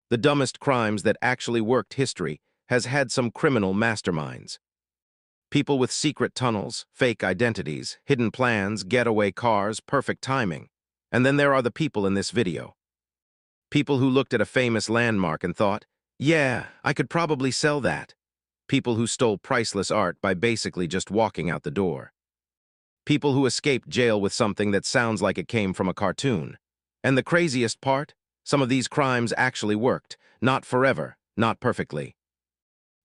The dumbest crimes that actually worked history has had some criminal masterminds. People with secret tunnels, fake identities, hidden plans, getaway cars, perfect timing. And then there are the people in this video. People who looked at a famous landmark and thought, yeah, I could probably sell that. People who stole priceless art by basically just walking out the door. People who escaped jail with something that sounds like it came from a cartoon. And the craziest part? Some of these crimes actually worked. Not forever, not perfectly,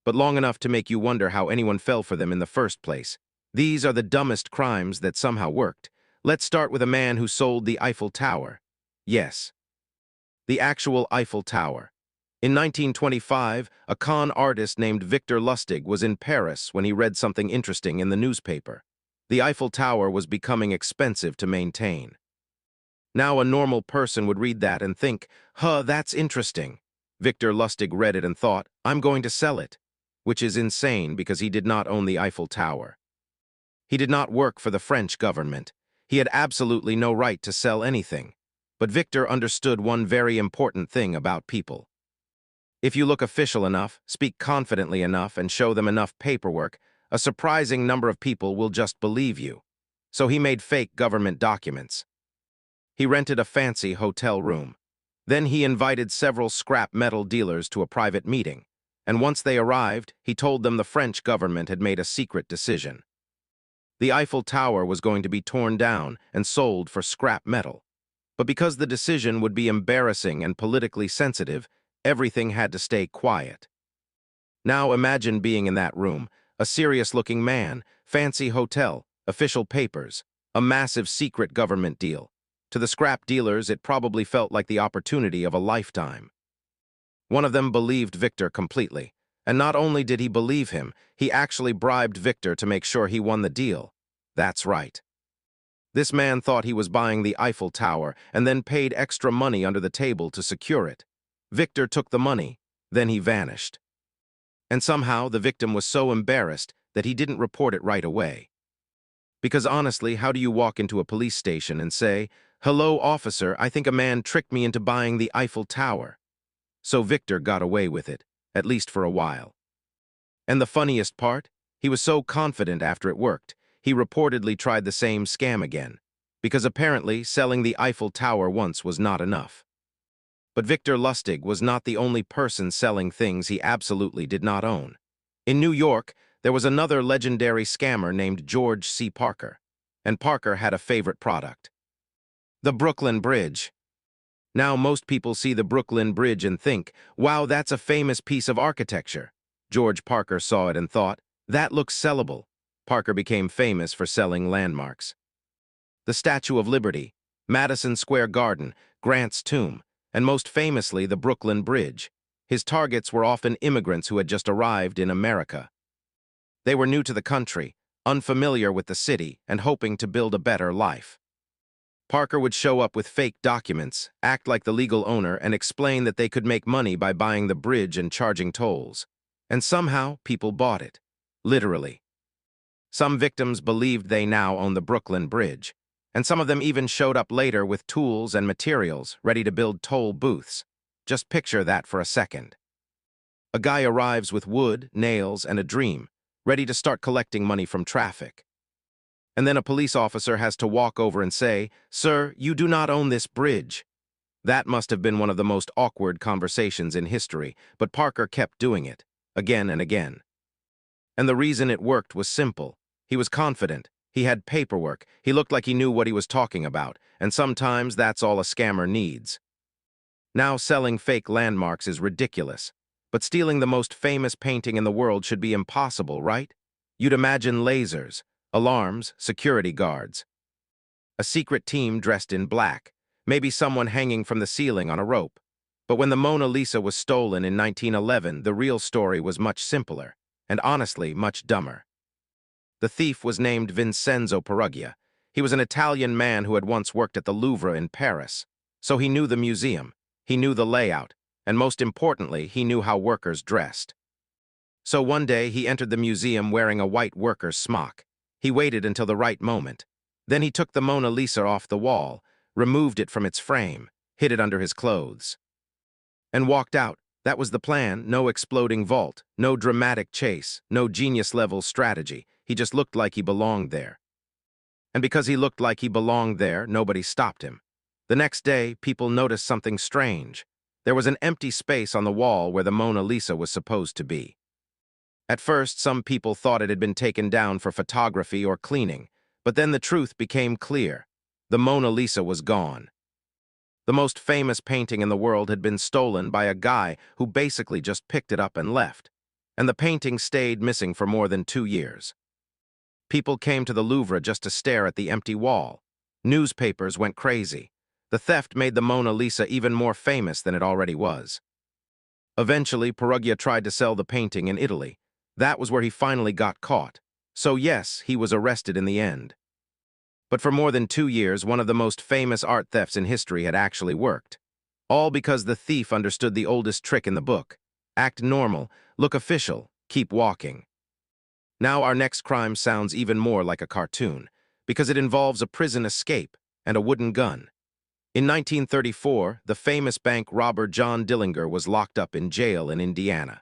but long enough to make you wonder how anyone fell for them in the first place. These are the dumbest crimes that somehow worked. Let's start with a man who sold the Eiffel Tower. Yes, the actual Eiffel Tower. In 1925, a con artist named Victor Lustig was in Paris when he read something interesting in the newspaper. The Eiffel Tower was becoming expensive to maintain. Now a normal person would read that and think, that's interesting. Victor Lustig read it and thought, I'm going to sell it, which is insane because he did not own the Eiffel Tower. He did not work for the French government. He had absolutely no right to sell anything. But Victor understood one very important thing about people. If you look official enough, speak confidently enough, and show them enough paperwork, a surprising number of people will just believe you. So he made fake government documents. He rented a fancy hotel room. Then he invited several scrap metal dealers to a private meeting, and once they arrived, he told them the French government had made a secret decision. The Eiffel Tower was going to be torn down and sold for scrap metal. But because the decision would be embarrassing and politically sensitive, everything had to stay quiet. Now imagine being in that room, a serious-looking man, fancy hotel, official papers, a massive secret government deal. To the scrap dealers, it probably felt like the opportunity of a lifetime. One of them believed Victor completely, and not only did he believe him, he actually bribed Victor to make sure he won the deal. That's right. This man thought he was buying the Eiffel Tower and then paid extra money under the table to secure it. Victor took the money, then he vanished. And somehow the victim was so embarrassed that he didn't report it right away. Because honestly, how do you walk into a police station and say, "Hello, officer, I think a man tricked me into buying the Eiffel Tower"? So Victor got away with it, at least for a while. And the funniest part? He was so confident after it worked, he reportedly tried the same scam again, because apparently selling the Eiffel Tower once was not enough. But Victor Lustig was not the only person selling things he absolutely did not own. In New York, there was another legendary scammer named George C. Parker, and Parker had a favorite product: the Brooklyn Bridge. Now most people see the Brooklyn Bridge and think, wow, that's a famous piece of architecture. George Parker saw it and thought, that looks sellable. Parker became famous for selling landmarks. The Statue of Liberty, Madison Square Garden, Grant's tomb, and most famously the Brooklyn Bridge. His targets were often immigrants who had just arrived in America. They were new to the country, unfamiliar with the city, and hoping to build a better life. Parker would show up with fake documents, act like the legal owner, and explain that they could make money by buying the bridge and charging tolls. And somehow, people bought it. Literally. Some victims believed they now owned the Brooklyn Bridge, and some of them even showed up later with tools and materials ready to build toll booths. Just picture that for a second. A guy arrives with wood, nails, and a dream, ready to start collecting money from traffic. And then a police officer has to walk over and say, "Sir, you do not own this bridge." That must have been one of the most awkward conversations in history, but Parker kept doing it, again and again. And the reason it worked was simple. He was confident, he had paperwork, he looked like he knew what he was talking about, and sometimes that's all a scammer needs. Now selling fake landmarks is ridiculous, but stealing the most famous painting in the world should be impossible, right? You'd imagine lasers, alarms, security guards. A secret team dressed in black, maybe someone hanging from the ceiling on a rope. But when the Mona Lisa was stolen in 1911, the real story was much simpler, and honestly, much dumber. The thief was named Vincenzo Peruggia. He was an Italian man who had once worked at the Louvre in Paris. So he knew the museum, he knew the layout, and most importantly, he knew how workers dressed. So one day, he entered the museum wearing a white worker's smock. He waited until the right moment. Then he took the Mona Lisa off the wall, removed it from its frame, hid it under his clothes. and walked out. That was the plan. No exploding vault, no dramatic chase, no genius-level strategy. He just looked like he belonged there. And because he looked like he belonged there, nobody stopped him. The next day, people noticed something strange. There was an empty space on the wall where the Mona Lisa was supposed to be. At first, some people thought it had been taken down for photography or cleaning, but then the truth became clear. The Mona Lisa was gone. The most famous painting in the world had been stolen by a guy who basically just picked it up and left, and the painting stayed missing for more than 2 years. People came to the Louvre just to stare at the empty wall. Newspapers went crazy. The theft made the Mona Lisa even more famous than it already was. Eventually, Perugia tried to sell the painting in Italy. That was where he finally got caught. So yes, he was arrested in the end. But for more than 2 years, one of the most famous art thefts in history had actually worked. All because the thief understood the oldest trick in the book. Act normal, look official, keep walking. Now our next crime sounds even more like a cartoon, because it involves a prison escape and a wooden gun. In 1934, the famous bank robber John Dillinger was locked up in jail in Indiana.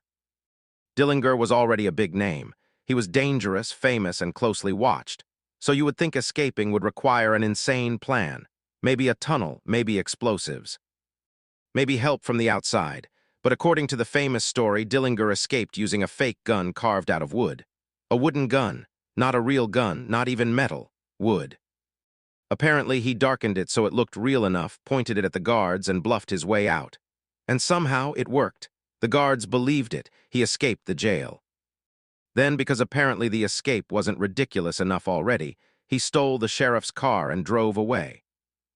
Dillinger was already a big name. He was dangerous, famous, and closely watched. So you would think escaping would require an insane plan. Maybe a tunnel, maybe explosives. Maybe help from the outside. But according to the famous story, Dillinger escaped using a fake gun carved out of wood. A wooden gun, not a real gun, not even metal, wood. Apparently, he darkened it so it looked real enough, pointed it at the guards, and bluffed his way out. And somehow it worked. The guards believed it. He escaped the jail. Then, because apparently the escape wasn't ridiculous enough already, he stole the sheriff's car and drove away.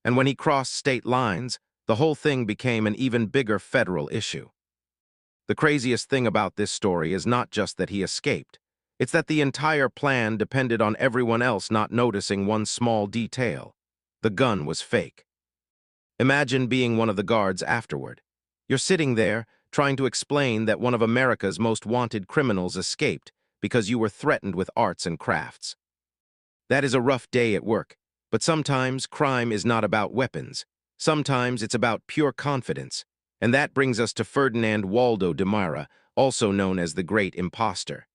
And when he crossed state lines, the whole thing became an even bigger federal issue. The craziest thing about this story is not just that he escaped. It's that the entire plan depended on everyone else not noticing one small detail. The gun was fake. Imagine being one of the guards afterward. You're sitting there, trying to explain that one of America's most wanted criminals escaped because you were threatened with arts and crafts. That is a rough day at work, but sometimes crime is not about weapons. Sometimes it's about pure confidence. And that brings us to Ferdinand Waldo Demara, also known as the Great Impostor.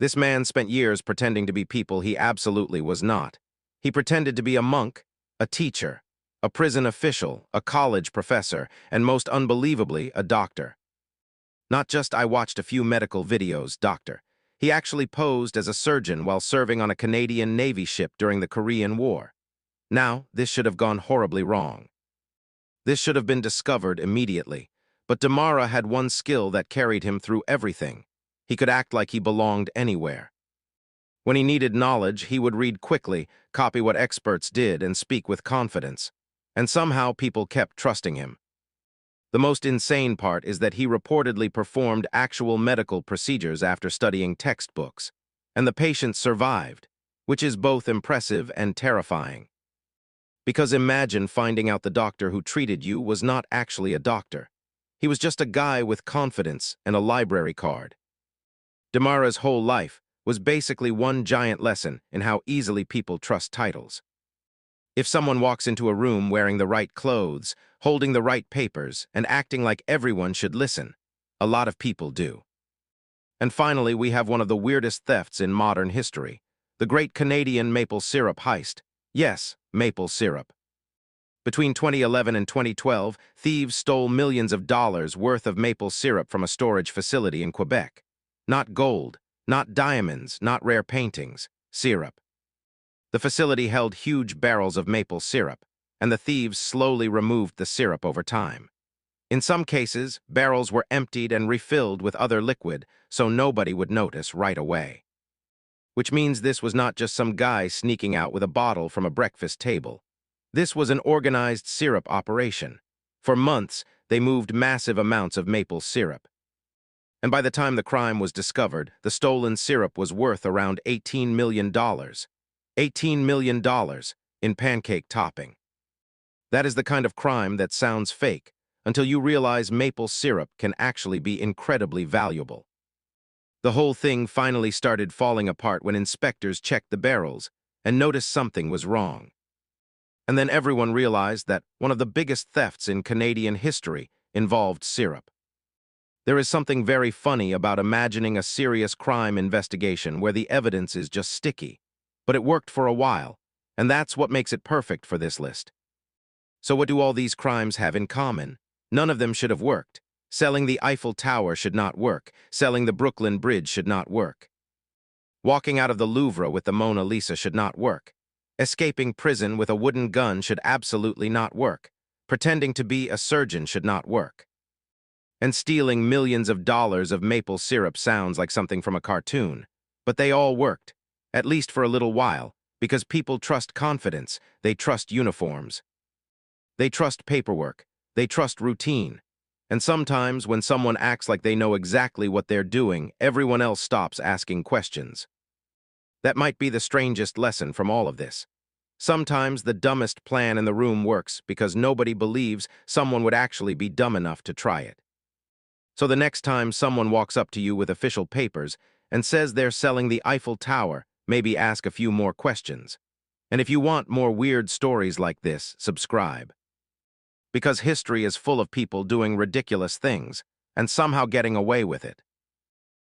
This man spent years pretending to be people he absolutely was not. He pretended to be a monk, a teacher, a prison official, a college professor, and most unbelievably, a doctor. Not just "I watched a few medical videos," doctor. He actually posed as a surgeon while serving on a Canadian Navy ship during the Korean War. Now, this should have gone horribly wrong. This should have been discovered immediately. But Demara had one skill that carried him through everything. He could act like he belonged anywhere. When he needed knowledge, he would read quickly, copy what experts did, and speak with confidence. And somehow people kept trusting him. The most insane part is that he reportedly performed actual medical procedures after studying textbooks. And the patients survived, which is both impressive and terrifying. Because imagine finding out the doctor who treated you was not actually a doctor. He was just a guy with confidence and a library card. Demara's whole life was basically one giant lesson in how easily people trust titles. If someone walks into a room wearing the right clothes, holding the right papers, and acting like everyone should listen, a lot of people do. And finally, we have one of the weirdest thefts in modern history, the Great Canadian Maple Syrup Heist. Yes, maple syrup. Between 2011 and 2012, thieves stole millions of dollars worth of maple syrup from a storage facility in Quebec. Not gold, not diamonds, not rare paintings, syrup. The facility held huge barrels of maple syrup, and the thieves slowly removed the syrup over time. In some cases, barrels were emptied and refilled with other liquid so nobody would notice right away. Which means this was not just some guy sneaking out with a bottle from a breakfast table. This was an organized syrup operation. For months, they moved massive amounts of maple syrup. And by the time the crime was discovered, the stolen syrup was worth around $18 million. $18 million in pancake topping. That is the kind of crime that sounds fake until you realize maple syrup can actually be incredibly valuable. The whole thing finally started falling apart when inspectors checked the barrels and noticed something was wrong. And then everyone realized that one of the biggest thefts in Canadian history involved syrup. There is something very funny about imagining a serious crime investigation where the evidence is just sticky. But it worked for a while, and that's what makes it perfect for this list. So what do all these crimes have in common? None of them should have worked. Selling the Eiffel Tower should not work. Selling the Brooklyn Bridge should not work. Walking out of the Louvre with the Mona Lisa should not work. Escaping prison with a wooden gun should absolutely not work. Pretending to be a surgeon should not work. And stealing millions of dollars of maple syrup sounds like something from a cartoon. But they all worked, at least for a little while, because people trust confidence, they trust uniforms. They trust paperwork, they trust routine. And sometimes, when someone acts like they know exactly what they're doing, everyone else stops asking questions. That might be the strangest lesson from all of this. Sometimes the dumbest plan in the room works because nobody believes someone would actually be dumb enough to try it. So the next time someone walks up to you with official papers and says they're selling the Eiffel Tower, maybe ask a few more questions. And if you want more weird stories like this, subscribe. Because history is full of people doing ridiculous things and somehow getting away with it.